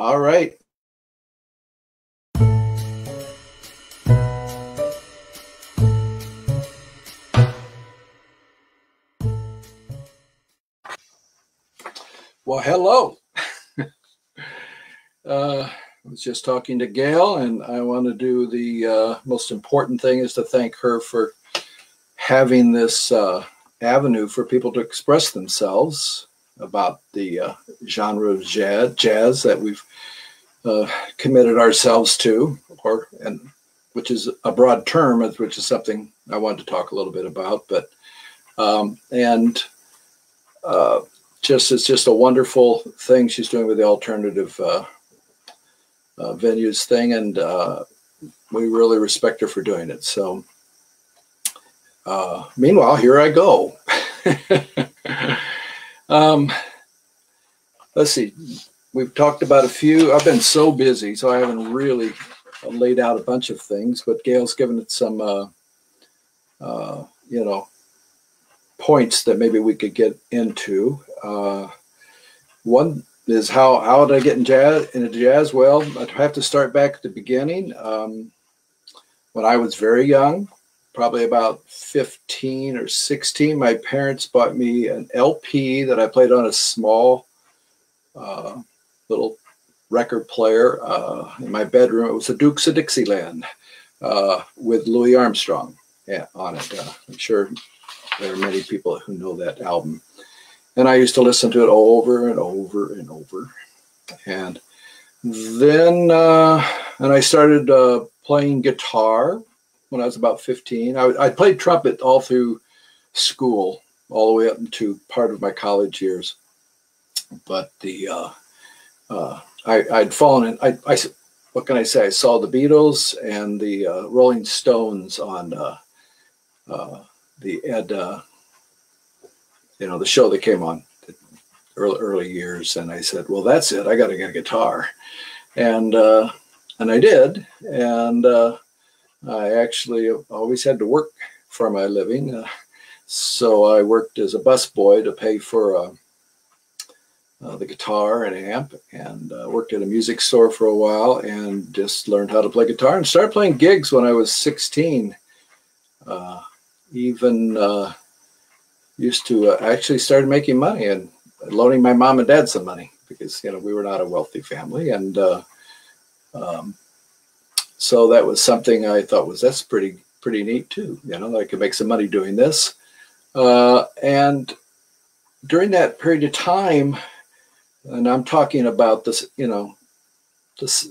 All right. Well, hello. I was just talking to Gail, and I want to do the most important thing is to thank her for having this avenue for people to express themselves about the genre of jazz that we've committed ourselves to, and which is a broad term, which is something I wanted to talk a little bit about. But it's just a wonderful thing she's doing with the alternative venues thing, and we really respect her for doing it. So meanwhile, here I go. Let's see. We've talked about a few. I've been so busy, so I haven't really laid out a bunch of things, but Gail's given it some, points that maybe we could get into. One is how did I get into jazz? Well, I'd have to start back at the beginning. When I was very young, probably about 15 or 16, my parents bought me an LP that I played on a small little record player in my bedroom. It was the Dukes of Dixieland with Louis Armstrong on it. I'm sure there are many people who know that album. And I used to listen to it over and over and over. And then I started playing guitar when I was about 15. I played trumpet all through school, all the way up into part of my college years. But I'd fallen in. What can I say? I saw the Beatles and the Rolling Stones on the show that came on early years, and I said, well, that's it. I got to get a guitar, and I did, and I actually always had to work for my living, so I worked as a busboy to pay for the guitar and amp, and worked at a music store for a while, and just learned how to play guitar and started playing gigs when I was 16. Even used to actually started making money and loaning my mom and dad some money because we were not a wealthy family, and so that was something I thought that's pretty neat too. I could make some money doing this, and during that period of time, and I'm talking about this, this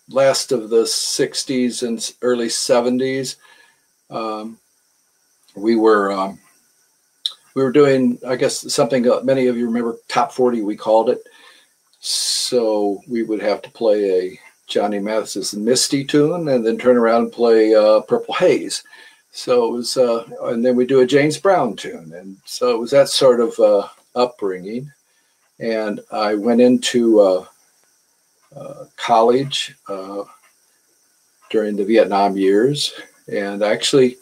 last of the 60s and early 70s. We were doing, I guess, something many of you remember, Top 40, we called it. So we would have to play a Johnny Mathis's Misty tune and then turn around and play Purple Haze. So it was, and then we do a James Brown tune. And so it was that sort of upbringing. And I went into college during the Vietnam years, and actually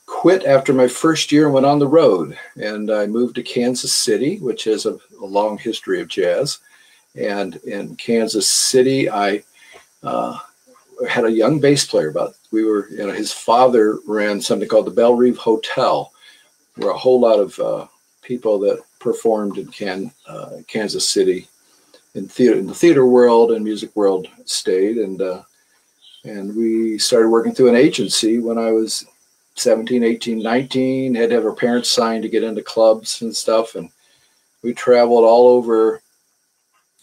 quit after my first year and went on the road. And I moved to Kansas City, which has a long history of jazz. And in Kansas City, I had a young bass player. His father ran something called the Belle Reve Hotel, where a whole lot of people that performed in Kansas City in the theater world and music world stayed. And we started working through an agency when I was 17, 18, 19, had to have our parents sign to get into clubs and stuff. And we traveled all over.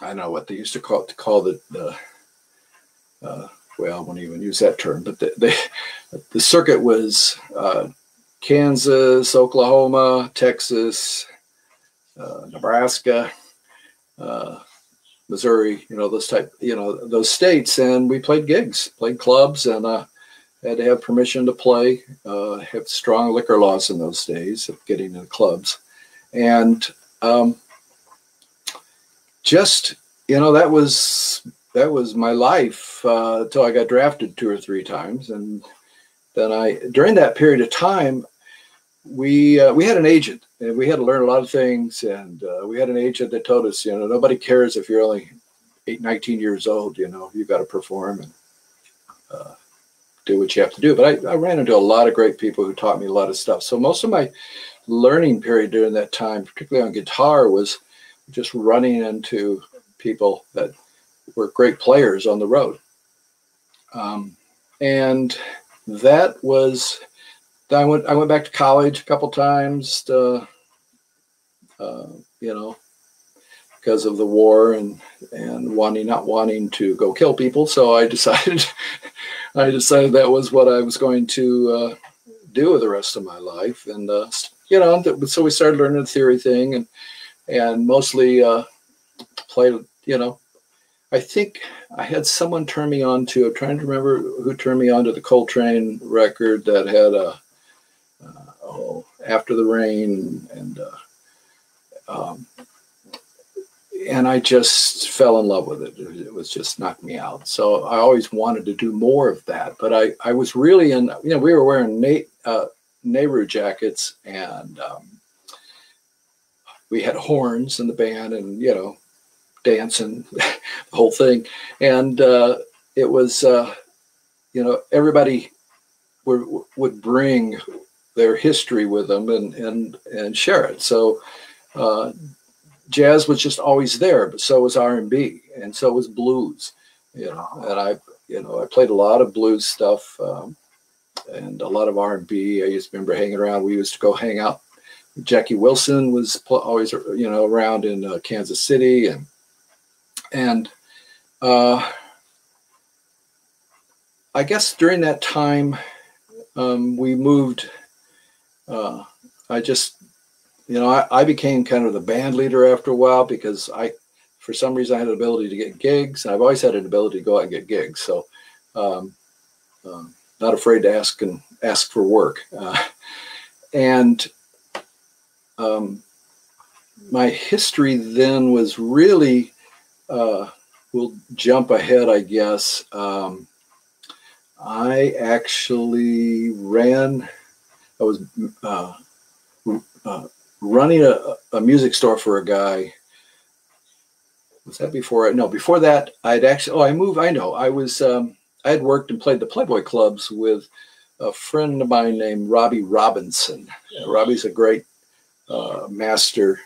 I don't know what they used to call the well, I won't even use that term, but the circuit was Kansas, Oklahoma, Texas, Nebraska, Missouri, those states. And we played gigs, played clubs, and had to have permission to play, have strong liquor laws in those days of getting into clubs. And that was my life until I got drafted 2 or 3 times. And then during that period of time, we had an agent, and we had to learn a lot of things. And we had an agent that told us, nobody cares if you're only 19 years old, you got to perform and do what you have to do. But I ran into a lot of great people who taught me a lot of stuff. So most of my learning period during that time, particularly on guitar, was just running into people that were great players on the road. And that was, I went back to college a couple times to, because of the war and not wanting to go kill people. So I decided that was what I was going to do with the rest of my life. And, so we started learning the theory thing and mostly played, I think I had someone turn me on to, I'm trying to remember who turned me on to the Coltrane record that had After the Rain, and I just fell in love with it. It was just knocked me out. So I always wanted to do more of that, but I was really we were wearing Nehru jackets, and we had horns in the band, and dancing, the whole thing. And it was, everybody would bring their history with them and share it. So jazz was just always there, but so was R&B, and so was blues, and I played a lot of blues stuff and a lot of R&B. I used to remember hanging around. We used to go hang out. Jackie Wilson was always, around in Kansas City, and I guess during that time, we moved. I became kind of the band leader after a while because for some reason, I had an ability to get gigs, and I've always had an ability to go out and get gigs. So, not afraid to ask for work, my history then was really. We'll jump ahead, I guess. I actually I was running a music store for a guy. Was that before? No, before that, I had worked and played the Playboy clubs with a friend of mine named Robbie Robinson. Robbie's a great master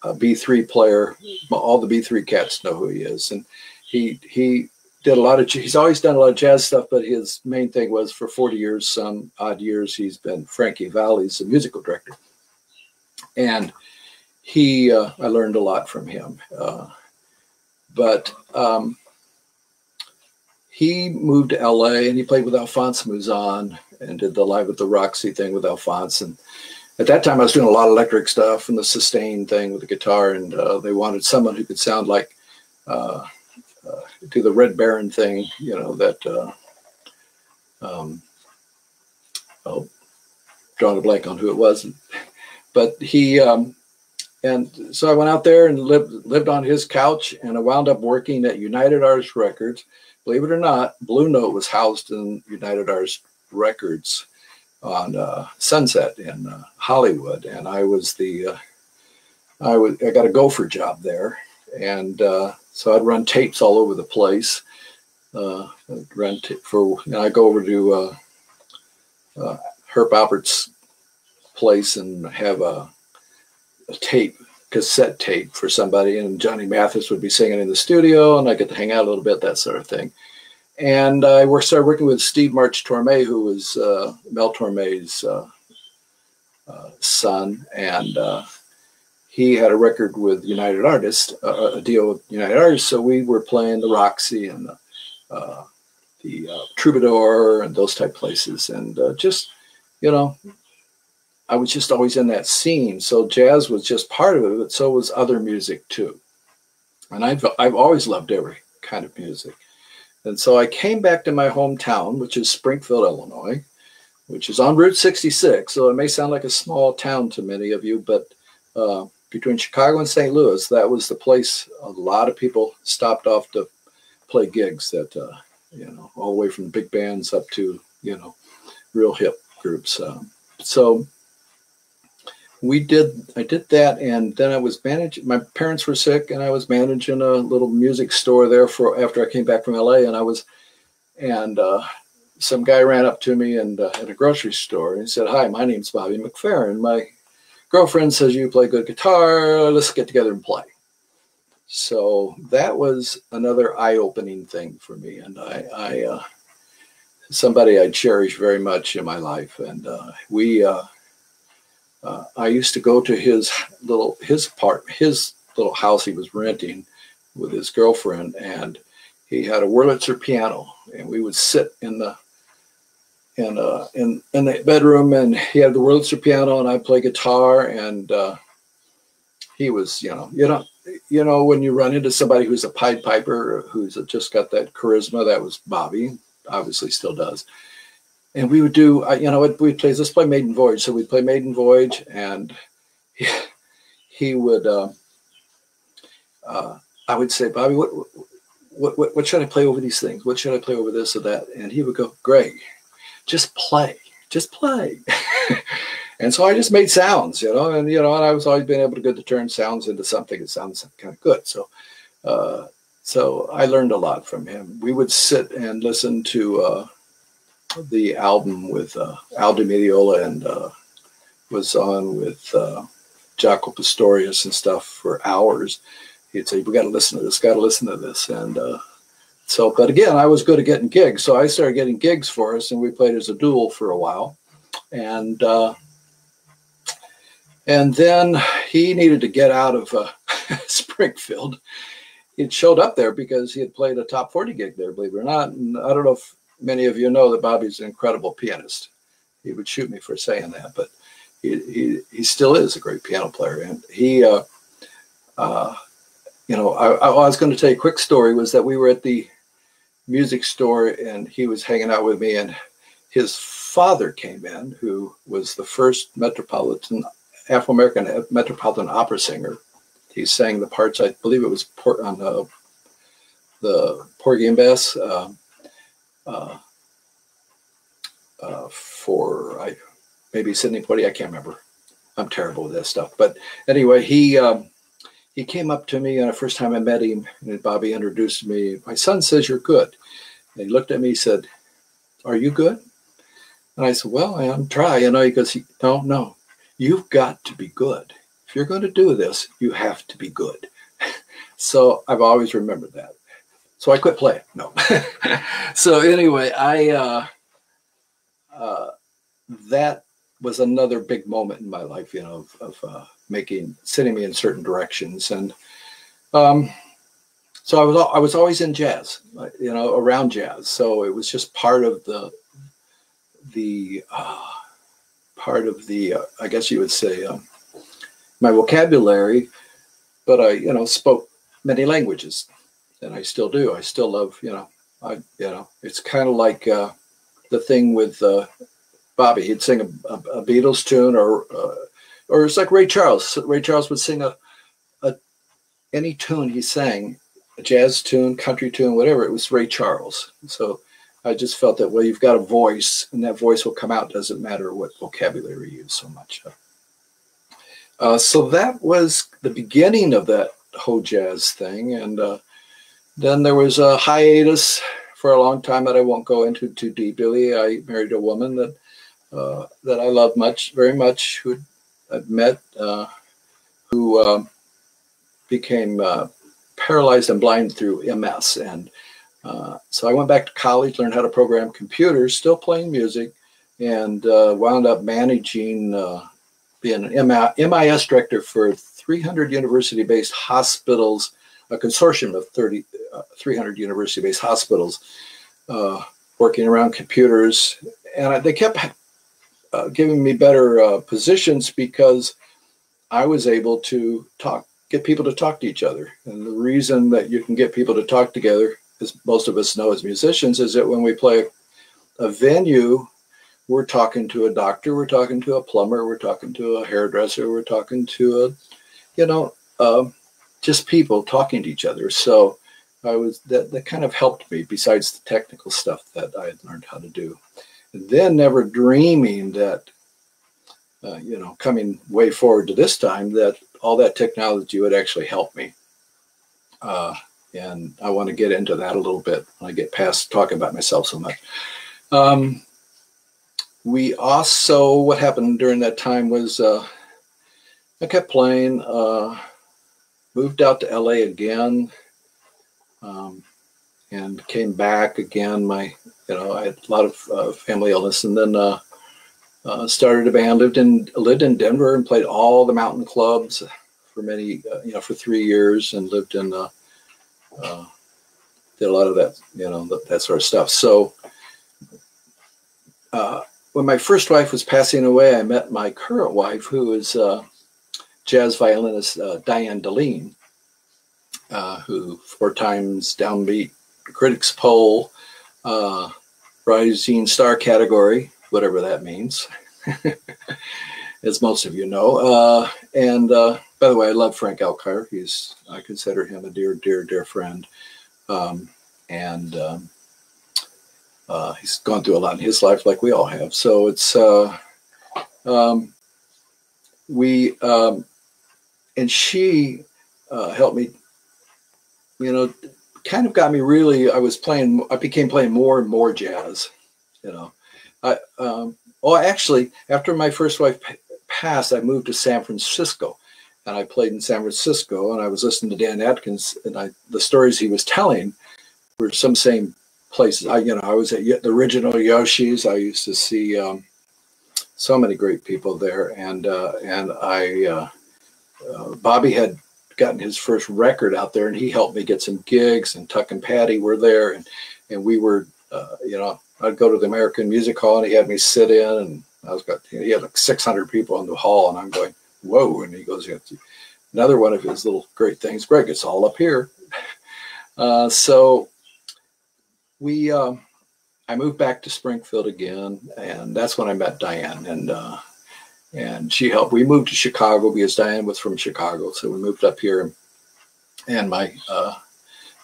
B3 player. All the B3 cats know who he is, and he did he's always done a lot of jazz stuff, but his main thing was for 40 years, some odd years, he's been Frankie Valli's musical director, and I learned a lot from him, but he moved to LA and he played with Alphonse Mouzon and did the Live at the Roxy thing with Alphonse. And at that time, I was doing a lot of electric stuff and the sustain thing with the guitar, and they wanted someone who could sound like, do the Red Baron thing, drawing a blank on who it was. But and so I went out there and lived on his couch, and I wound up working at United Artists Records. Believe it or not, Blue Note was housed in United Artists Records on Sunset in Hollywood, and I got a gopher job there, and so I'd run tapes all over the place. I go over to Herb Alpert's place and have a cassette tape for somebody, and Johnny Mathis would be singing in the studio, and I get to hang out a little bit, that sort of thing. And I started working with Steve March Torme, who was Mel Torme's son, and he had a record with United Artists, a deal with United Artists, so we were playing the Roxy and the Troubadour and those type places, and I was just always in that scene, so jazz was just part of it, but so was other music too. And I've always loved every kind of music. And so I came back to my hometown, which is Springfield, Illinois, which is on Route 66. So it may sound like a small town to many of you, but between Chicago and St. Louis, that was the place a lot of people stopped off to play gigs that, all the way from big bands up to, real hip groups. So I did that, and then I was managing. My parents were sick, and I was managing a little music store there for after I came back from LA, and some guy ran up to me and at a grocery store, and he said, "Hi, my name's Bobby McFerrin. My girlfriend says you play good guitar. Let's get together and play." So that was another eye-opening thing for me, and I somebody I cherish very much in my life. And I used to go to his little house he was renting with his girlfriend, and he had a Wurlitzer piano, and we would sit in the bedroom, and he had the Wurlitzer piano, and I play guitar, and he was, when you run into somebody who's a Pied Piper, who's just got that charisma, that was Bobby, obviously still does. And we would do, let's play Maiden Voyage. So we'd play Maiden Voyage, and he would, I would say, "Bobby, what should I play over these things? What should I play over this or that?" And he would go, "Greg, just play. And so I just made sounds, and I was always being able to turn sounds into something that sounds kind of good. So I learned a lot from him. We would sit and listen to the album with Al Di Meola, and was on with Jaco Pastorius and stuff for hours. He'd say, "We got to listen to this, And but again, I was good at getting gigs. So I started getting gigs for us, and we played as a duo for a while. And then he needed to get out of Springfield. He'd showed up there because he had played a top 40 gig there, believe it or not. And I don't know if many of you know that Bobby's an incredible pianist. He would shoot me for saying that, but he still is a great piano player. And he, I was going to tell you a quick story, was that we were at the music store, and he was hanging out with me, and his father came in, who was the first Afro-American Metropolitan opera singer. He sang the parts, I believe it was on the Porgy and Bess, for maybe Sidney Poitier, I can't remember. I'm terrible with that stuff. But anyway, he came up to me, and the first time I met him, and Bobby introduced me. "My son says you're good." And he looked at me, he said, "Are you good?" And I said, "Well, I'm trying." He goes, No, you've got to be good. If you're going to do this, you have to be good." So I've always remembered that. So I quit playing. No. So anyway, that was another big moment in my life, of sending me in certain directions. And so I was always in jazz, around jazz. So it was just part of the I guess you would say, my vocabulary. But I spoke many languages, and I still do. I still love, it's kind of like the thing with Bobby. He'd sing a Beatles tune, or it's like Ray Charles. Ray Charles would sing any tune he sang, a jazz tune, country tune, whatever. It was Ray Charles. So I just felt that, well, you've got a voice, and that voice will come out. Doesn't matter what vocabulary you use so much. So that was the beginning of that whole jazz thing. And then there was a hiatus for a long time that I won't go into too deeply. I married a woman that I love very much, who I've met, who became paralyzed and blind through MS. And so I went back to college, learned how to program computers, still playing music, and wound up managing, being an MIS director for 300 university-based hospitals, a consortium of 300 university-based hospitals, working around computers. And they kept giving me better positions because I was able to get people to talk to each other. And the reason that you can get people to talk together, as most of us know as musicians, is that when we play a venue, we're talking to a doctor, we're talking to a plumber, we're talking to a hairdresser, we're talking to just people talking to each other. So that kind of helped me, besides the technical stuff that I had learned how to do. And then never dreaming that you know, coming way forward to this time, that all that technology would actually help me. And I want to get into that a little bit when I get past talking about myself so much. We also, what happened during that time was I kept playing, moved out to LA again, and came back again. I had a lot of family illness, and then started a band, lived in Denver and played all the mountain clubs for many, for 3 years, and lived in, did a lot of that, that sort of stuff. So when my first wife was passing away, I met my current wife, who is jazz violinist Diane Deline, who 4 times Downbeat Critics Poll, Rising Star category, whatever that means, as most of you know. And by the way, I love Frank Elkar. I consider him a dear, dear, dear friend. He's gone through a lot in his life, like we all have. So it's and she helped me, kind of got me really. I became playing more and more jazz. Actually, after my first wife passed, I moved to San Francisco, and I played in San Francisco, and I was listening to Dan Atkins, and the stories he was telling were some same places. I was at the original Yoshi's. I used to see so many great people there, and Bobby had gotten his first record out there, and he helped me get some gigs, and Tuck and Patty were there, and we were, I'd go to the American Music Hall, and he had me sit in, and he had like 600 people in the hall, and I'm going, whoa, and he goes, another one of his little great things, Greg, it's all up here. So I moved back to Springfield again, and that's when I met Diane, and she helped. We moved to Chicago because Diane was from Chicago, so we moved up here, and my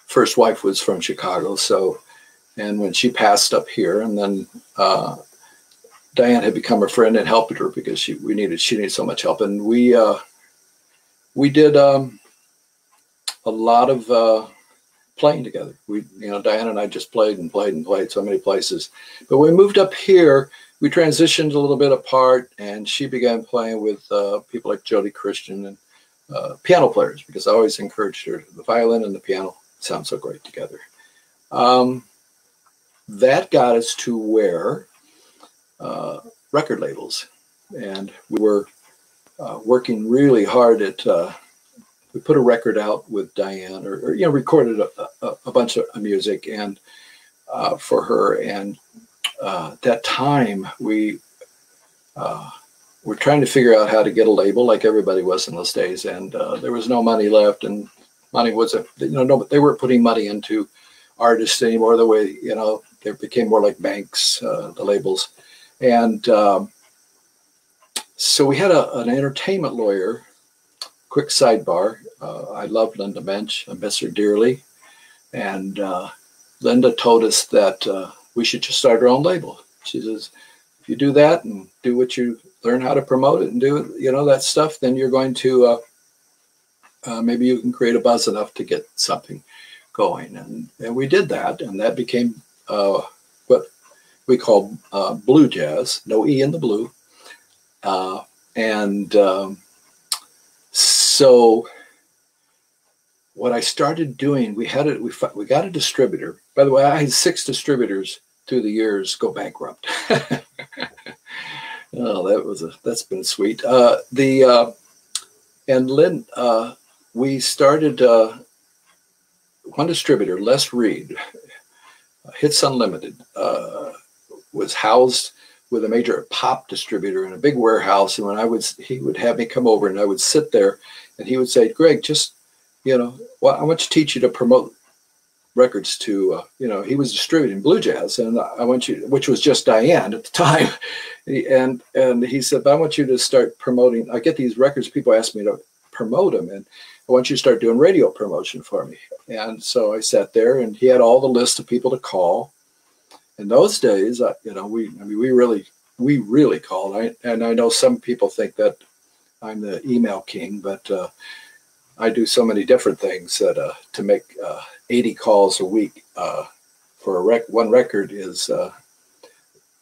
first wife was from Chicago. So, and when she passed up here, and then Diane had become a friend and helped her because she needed so much help, and we did a lot of playing together. Diane and I just played and played and played so many places. But when we moved up here, we transitioned a little bit apart, and she began playing with people like Jody Christian and piano players, because I always encouraged her. The violin and the piano sound so great together. That got us to where record labels, and we were working really hard at. We put a record out with Diane, or recorded a bunch of music and for her. And at that time, we were trying to figure out how to get a label, like everybody was in those days. And there was no money left, and money wasn't, they weren't putting money into artists anymore. The way, they became more like banks, the labels. And so we had an entertainment lawyer. Quick sidebar, I love Linda Mensch. I miss her dearly. And Linda told us that we should just start our own label. She says, if you do that and do what you learn how to promote it and do, that stuff, then you're going to, maybe you can create a buzz enough to get something going. And we did that, and that became what we call blue jazz, no E in the blue. So what I started doing, we got a distributor. By the way, I had 6 distributors through the years go bankrupt. Oh, that's been sweet. We started one distributor, Les Reed, Hits Unlimited, was housed with a major pop distributor in a big warehouse. And he would have me come over, and I would sit there, and he would say, Greg, just, I want to teach you to promote records to, he was distributing blue jazz, and I want you, which was just Diane at the time. And he said, but I want you to start promoting. I get these records, people ask me to promote them, and I want you to start doing radio promotion for me. And so I sat there, and he had all the list of people to call. In those days, we we really called. And I know some people think that I'm the email king, but I do so many different things that to make 80 calls a week for one record is,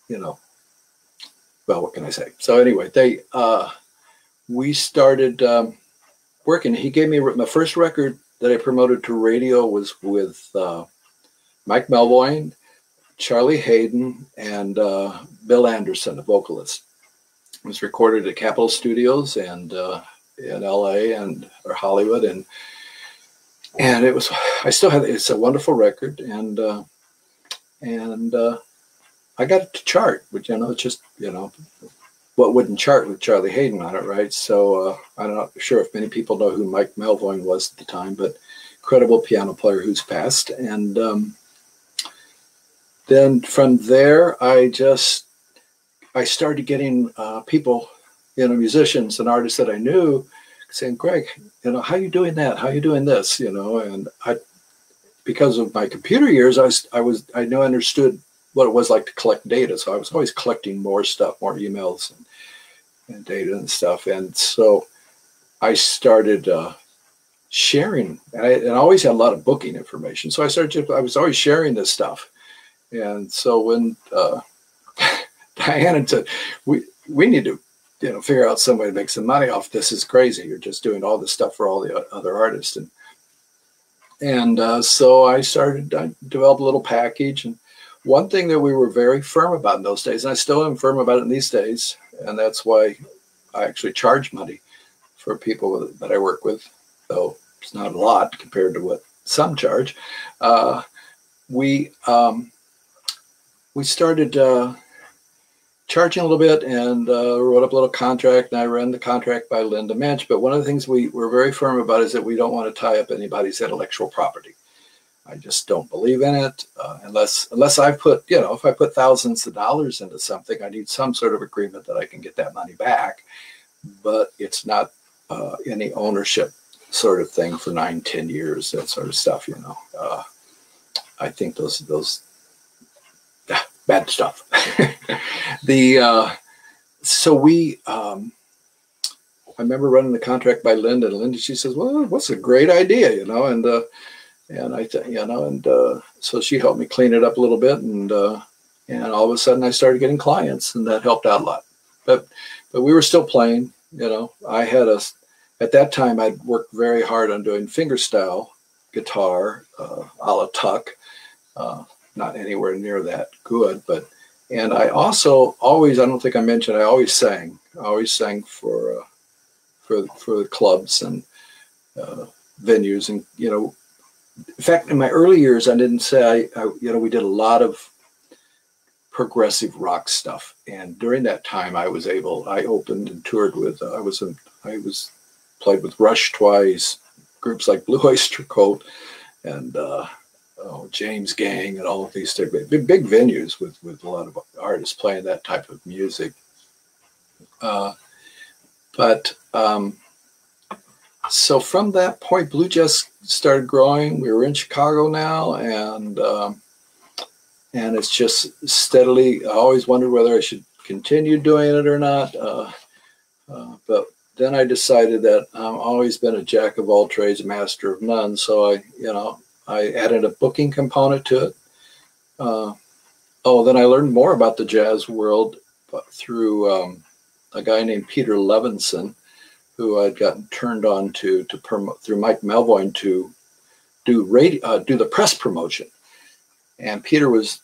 well, what can I say? So anyway, we started working. He gave me my first record that I promoted to radio was with Mike Melvoin, Charlie Hayden, and Bill Anderson, the vocalist. It was recorded at Capitol Studios and in LA or Hollywood, and it was. I still have. It's a wonderful record, and I got it to chart, but it's just what wouldn't chart with Charlie Hayden on it, right? So I'm not sure if many people know who Mike Melvoin was at the time, but incredible piano player who's passed. And then from there, I started getting people, musicians and artists that I knew saying, Greg, how you doing that? How you doing this? And because of my computer years, I understood what it was like to collect data. So I was always collecting more stuff, more emails and data and stuff. And so I started sharing, and I always had a lot of booking information. So I was always sharing this stuff. And so when Diana said, we need to, figure out some way to make some money off this, is crazy. You're just doing all this stuff for all the other artists. And so I developed a little package. And one thing that we were very firm about in those days, and I still am firm about it in these days, and that's why I actually charge money for people that I work with, though it's not a lot compared to what some charge. We started charging a little bit and wrote up a little contract, and I ran the contract by Linda Mensch. But one of the things we were very firm about is that we don't want to tie up anybody's intellectual property. I just don't believe in it unless I put, if I put thousands of dollars into something, I need some sort of agreement that I can get that money back. But it's not any ownership sort of thing for 9-10 years, that sort of stuff. I think those bad stuff. I remember running the contract by Linda, and Linda, she says, well, what's a great idea, and I so she helped me clean it up a little bit, and all of a sudden I started getting clients, and that helped out a lot. But we were still playing, I had at that time I'd worked very hard on doing fingerstyle guitar, a la Tuck, not anywhere near that good, and I also always, I don't think I mentioned, I always sang for the clubs and venues, and in fact, in my early years, I didn't say we did a lot of progressive rock stuff, and during that time, I opened and toured with, played with Rush twice, groups like Blue Oyster Cult, and James Gang, and all of these big venues with a lot of artists playing that type of music. So from that point, Blue Jazz started growing. We were in Chicago now, and it's just steadily. I always wondered whether I should continue doing it or not. But then I decided that I've always been a jack of all trades, master of none. So I added a booking component to it. Then I learned more about the jazz world through a guy named Peter Levinson, who I'd gotten turned on to promote through Mike Melvoin to do the press promotion. And Peter was,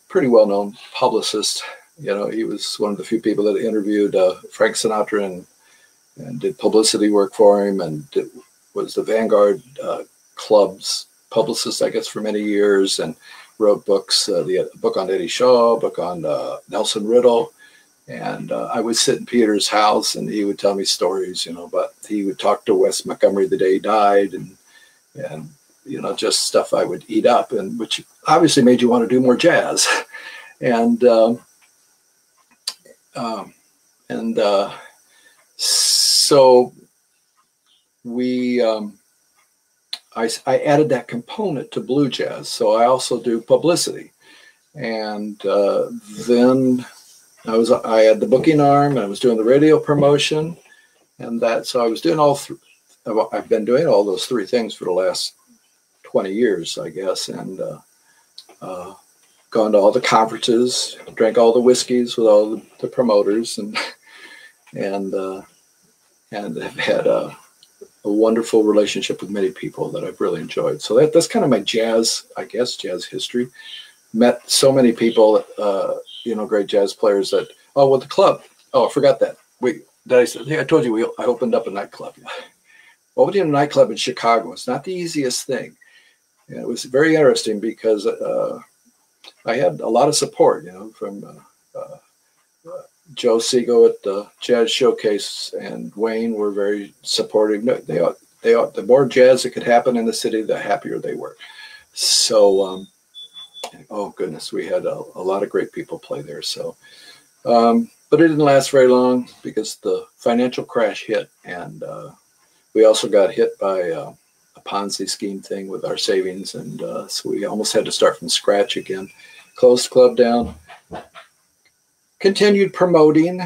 pretty well-known publicist. He was one of the few people that interviewed Frank Sinatra and did publicity work for him, and was the Vanguard Club's publicist, I guess, for many years, and wrote books, the book on Eddie Shaw, book on Nelson Riddle. And I would sit in Peter's house, and he would tell me stories, but he would talk to Wes Montgomery the day he died, and just stuff I would eat up, and which obviously made you want to do more jazz. So I added that component to Blue Jazz. So I also do publicity. And then I had the booking arm, and I was doing the radio promotion, and so I was doing I've been doing all those three things for the last 20 years, I guess, and gone to all the conferences, drank all the whiskeys with all the promoters, and have had a wonderful relationship with many people that I've really enjoyed. So that's kind of my jazz history. Met so many people, great jazz players that, with the club. Oh, I forgot that. I told you I opened up a nightclub. Opening a nightclub in Chicago was not the easiest thing. And it was very interesting because I had a lot of support, from Joe Segal at the Jazz Showcase and Wayne were very supportive. The more jazz that could happen in the city, the happier they were. So, oh goodness, we had a lot of great people play there. So, but it didn't last very long because the financial crash hit, and we also got hit by a Ponzi scheme thing with our savings, and so we almost had to start from scratch again. Closed the club down, continued promoting,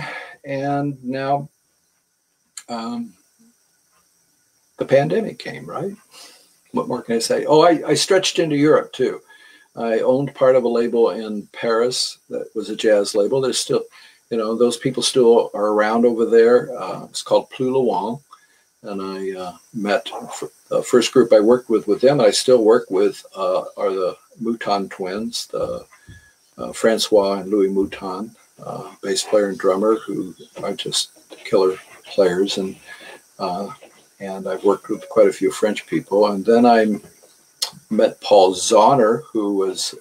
and now the pandemic came, right? What more can I say? Oh, I stretched into Europe too. I owned part of a label in Paris that was a jazz label. There's still, those people still are around over there. It's called Plus Loin. And I met the first group I worked with them. I still work with are the Mouton twins, the Francois and Louis Mouton, bass player and drummer, who are just killer players. And I've worked with quite a few French people. And then I met Paul Zahner, who was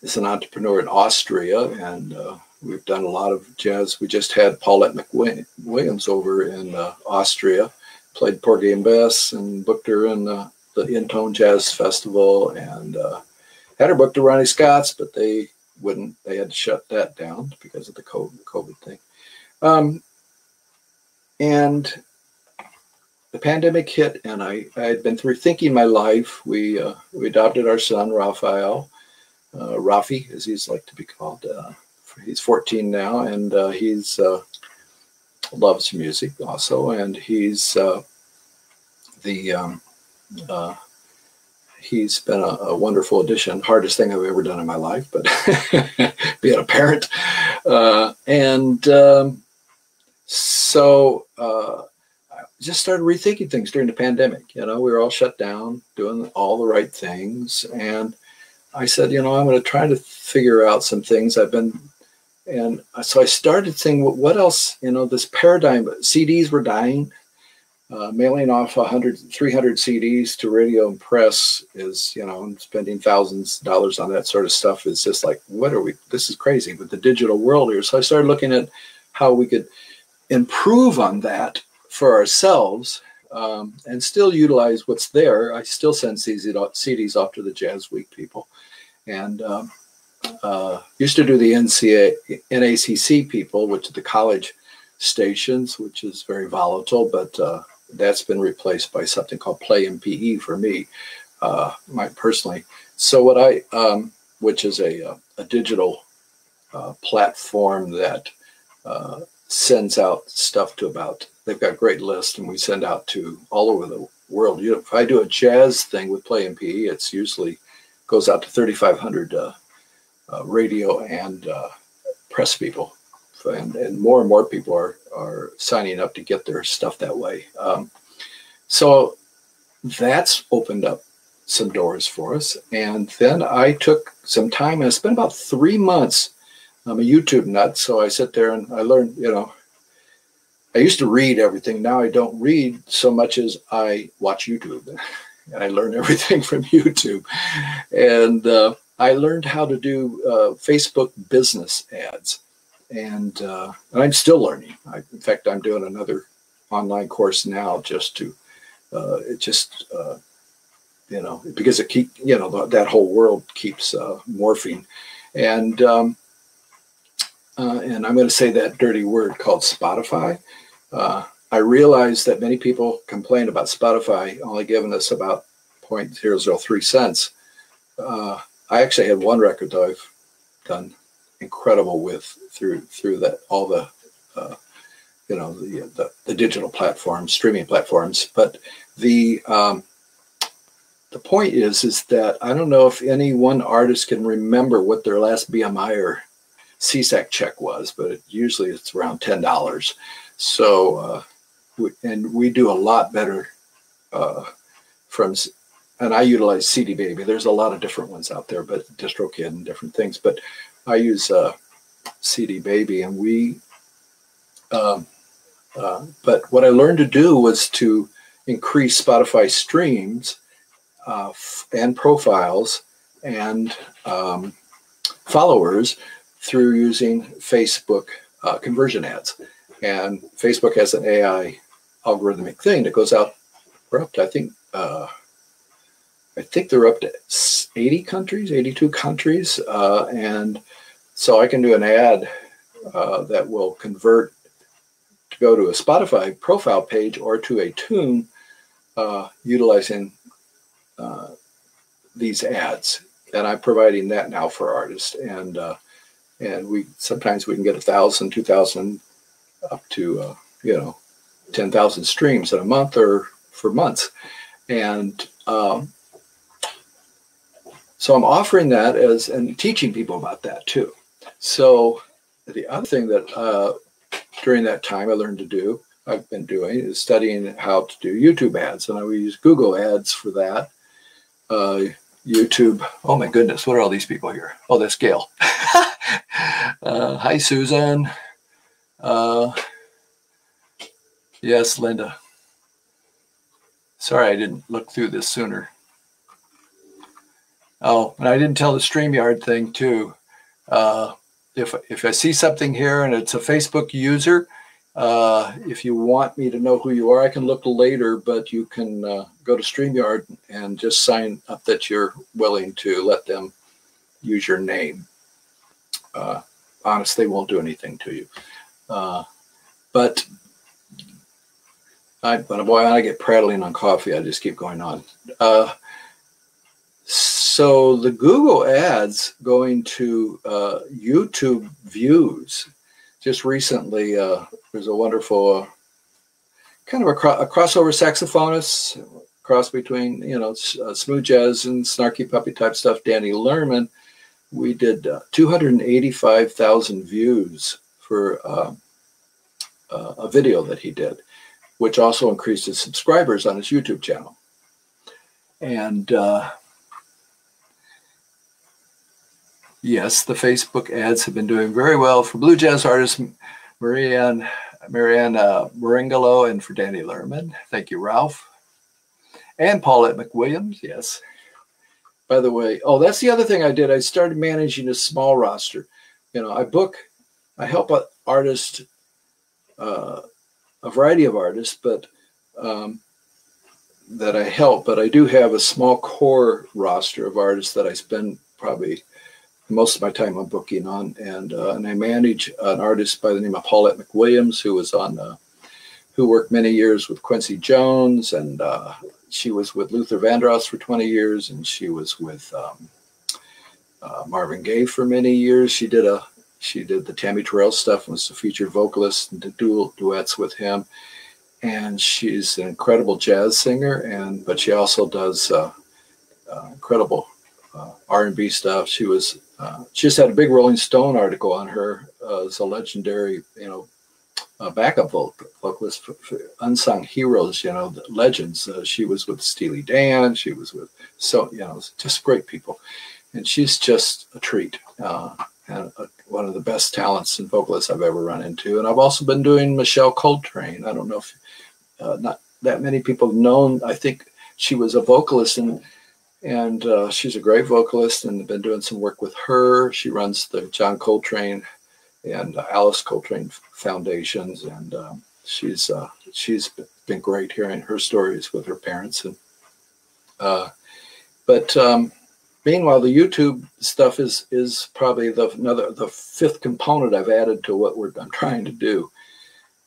is an entrepreneur in Austria, and we've done a lot of jazz. We just had Paulette McWilliams over in Austria, played Porgy and Bess, and booked her in the In-Tone Jazz Festival, and had her booked to Ronnie Scott's, but they wouldn't. They had to shut that down because of the COVID thing. And the pandemic hit, and I had been through thinking my life. We adopted our son, Raphael, Rafi, as he's like to be called. He's 14 now, and he's loves music also, and he's he's been a wonderful addition. Hardest thing I've ever done in my life, but being a parent, so I just started rethinking things during the pandemic. We were all shut down, doing all the right things, and I said, I'm going to try to figure out some things. And so I started thinking, what else, this paradigm, CDs were dying. Mailing off 300 CDs to radio and press is, spending thousands of dollars on that sort of stuff is just like, this is crazy with the digital world here. So I started looking at how we could improve on that for ourselves and still utilize what's there. I still send CDs off to the Jazz Week people. And used to do the NACC people, which are the college stations, which is very volatile, but that's been replaced by something called Play MPE for me, personally. So which is a digital platform that sends out stuff to they've got a great list, and we send out to all over the world. If I do a jazz thing with Play MPE, it's usually goes out to 3,500 radio and press people, and more people are signing up to get their stuff that way. So that's opened up some doors for us. And then I took some time, and I spent about 3 months. I'm a YouTube nut, so I sit there and I learn. I used to read everything. Now I don't read so much as I watch YouTube, and I learn everything from YouTube. And I learned how to do Facebook business ads, and I'm still learning. In fact, I'm doing another online course now just to, because that whole world keeps morphing, and I'm going to say that dirty word called Spotify. I realize that many people complain about Spotify only giving us about 0.003 cents. I actually had one record that I've done incredible with through that all the the digital platforms, streaming platforms. But the point is that I don't know if any one artist can remember what their last BMI or CSAC check was, but usually it's around $10. So, we do a lot better and I utilize CD Baby. There's a lot of different ones out there, but DistroKid and different things. But I use CD Baby, and but what I learned to do was to increase Spotify streams and profiles and followers through using Facebook conversion ads. And Facebook has an AI algorithmic thing that goes out. We're up to, I think they're up to 80 countries, 82 countries. And so I can do an ad that will convert to go to a Spotify profile page or to a tune utilizing these ads. And I'm providing that now for artists. And we sometimes we can get 1,000, 2,000, up to 10,000 streams in a month or for months. And so I'm offering that and teaching people about that too. So the other thing that during that time I've been doing is studying how to do YouTube ads. And I will use Google ads for that. YouTube, oh my goodness, what are all these people here? Oh, that's Gail. Hi, Susan. Yes, Linda. Sorry, I didn't look through this sooner. Oh, and I didn't tell the StreamYard thing too. If I see something here and it's a Facebook user, if you want me to know who you are, I can look later, but you can go to StreamYard and just sign up that you're willing to let them use your name. Honestly, they won't do anything to you. But when I get prattling on coffee, I just keep going on. So the Google ads going to YouTube views. Just recently, there's a wonderful kind of a crossover saxophonist, cross between smooth jazz and snarky puppy type stuff. Danny Lerman. We did 285,000 views for a video that he did, which also increased his subscribers on his YouTube channel. And yes, the Facebook ads have been doing very well for blue jazz artists Marianne Maringolo and for Danny Lerman. Thank you, Ralph. And Paulette McWilliams, yes. By the way, oh, that's the other thing I did. I started managing a small roster. I help artists, a variety of artists, but that I help. But I do have a small core roster of artists that I spend probably most of my time on booking on, and I manage an artist by the name of Paulette McWilliams, who worked many years with Quincy Jones, and she was with Luther Vandross for 20 years, and she was with Marvin Gaye for many years. She did the Tammy Terrell stuff and was a featured vocalist and did duets with him. And she's an incredible jazz singer, but she also does incredible R&B stuff. She just had a big Rolling Stone article on her as a legendary, backup vocalist for unsung heroes, legends. She was with Steely Dan. She was with just great people, and she's just a treat and one of the best talents and vocalists I've ever run into. And I've also been doing Michelle Coltrane. I don't know if not that many people have known. I think she was a vocalist and she's a great vocalist, and I've been doing some work with her. She runs the John Coltrane and Alice Coltrane foundations, and she's been great hearing her stories with her parents. And meanwhile, the YouTube stuff is probably the fifth component I've added to what I'm trying to do.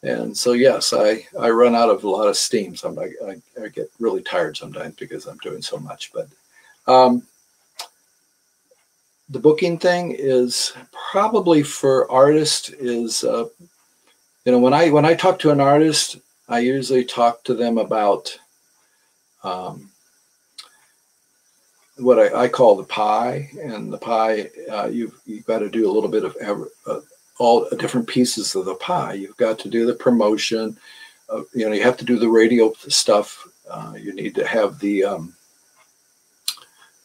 And so yes, I run out of a lot of steam. Sometimes I get really tired sometimes because I'm doing so much. But the booking thing is probably for artists is, when I talk to an artist, I usually talk to them about what I call the pie. And the pie, you've got to do a little bit of all different pieces of the pie. You've got to do the promotion. You have to do the radio stuff. You need to have the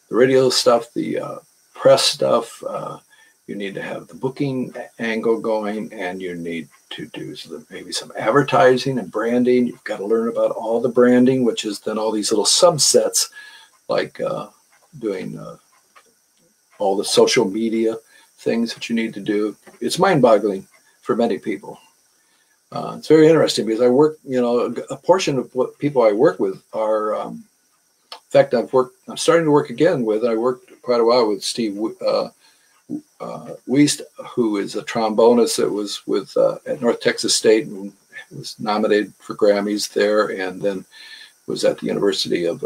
radio stuff, the press stuff. You need to have the booking angle going, and you need to do maybe some advertising and branding. You've got to learn about all the branding, which is then all these little subsets, like doing all the social media things that you need to do. It's mind-boggling for many people. It's very interesting because I work, a portion of what people I work with are, in fact, I'm starting to work again with, I worked quite a while with Steve Wiest, who is a trombonist that was with at North Texas State and was nominated for Grammys there, and then was at the University of,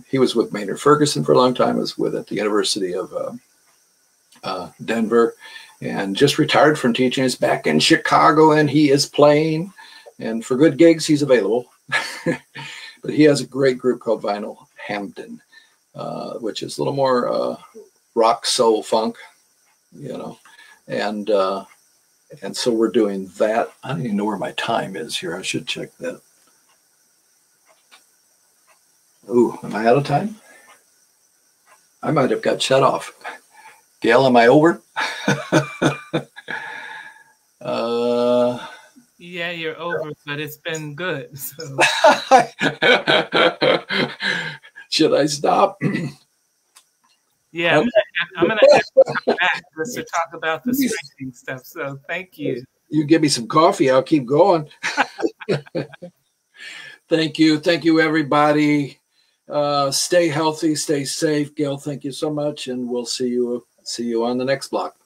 he was with Maynard Ferguson for a long time, was at the University of Denver, and just retired from teaching. He's back in Chicago, and he is playing, and for good gigs, he's available. But he has a great group called Vinyl Hampton, which is a little more rock, soul, funk, and so we're doing that. I don't even know where my time is here. I should check that. Ooh, am I out of time? I might have got shut off. Gail, am I over? Yeah, you're over, but it's been good. So. Should I stop? Yeah, I'm gonna have to come back just to talk about the stringing stuff. So thank you. You give me some coffee, I'll keep going. Thank you, everybody. Stay healthy, stay safe. Gail, thank you so much, and we'll see you on the next block.